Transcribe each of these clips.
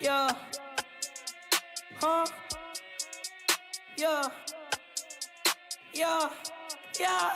Yeah. Huh? Yeah. Yeah. Yeah.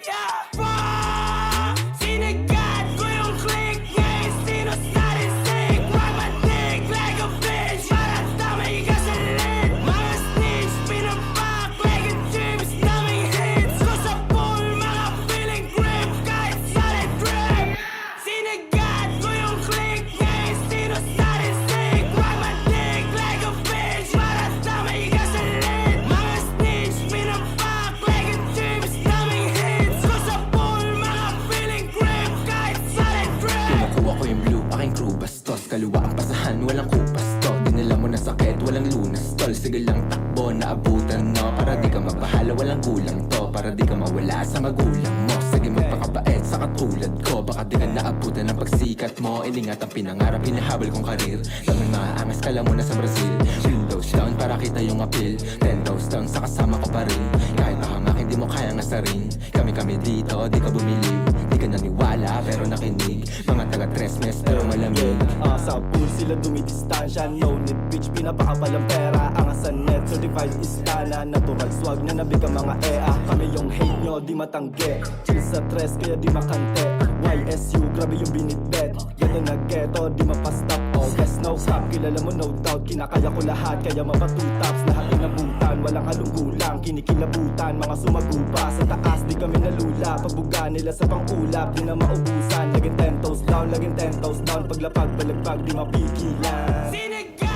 Yeah. Wow! Sinigat ko yung click ngayon, sino sa sick? Wag matig like a fish, para damay gasolin. Mga snitch, pinapak like a dreams, daming hits ko sa pool, mga feeling grip, kahit solid drip. Sinigat ko yung click ngayon, sino sa sick? Wag matig like a fish, para damay gasolin. Mga snitch, pinapak like a dreams, daming hits ko sa pool, mga feeling grip, kahit solid drip. Kinukuha ko yung blue, aking crew bastos. Kaluwa ang pasahan, walang kupas to. Dinala mo na sakit, walang lunas tol. Sige lang takbo, naabutan no. Para di ka mabahala, walang gulang to. Para di ka mawala sa magulang mo. Sige magpakabait sa katulad ko. Baka di ka naabutan ng pagsikat mo. Iningat ang pinangarap, hinahabol kong karir. Daming maaangas ka lang muna sa Brazil. Windows down para kita yung appeal. 10 toes down sa kasama ko pa rin. Kahit mahangat hindi mo kaya nga sa ring. Kami dito, di ka bumili. Di ka naniwala pero nakinig. Mga taga tres mes pero malamig. Sa pool sila dumidistansya. No need bitch, pinapakabalang pera. Ang asanet, certified istana. Natural swag na nabig ang mga EA. Kami yung hate nyo, di matangge. Chill sa tres, kaya di makante. YSU, grabe yung binitbet. Geto na geto, di mapastop. Oh, best no stop, kilala mo no doubt. Kinakaya ko lahat, kaya mapatutaps. Lahat inabutan, walang halunggulang. Kinikilabutan, mga sumagupa. Sa taas, di kami nalula. Pagbuga nila sa pang-ulap, di na maubusan. Laging 10 toes down, laging 10 toes down. Paglapag, balagpag, di mapigilan. Sinigat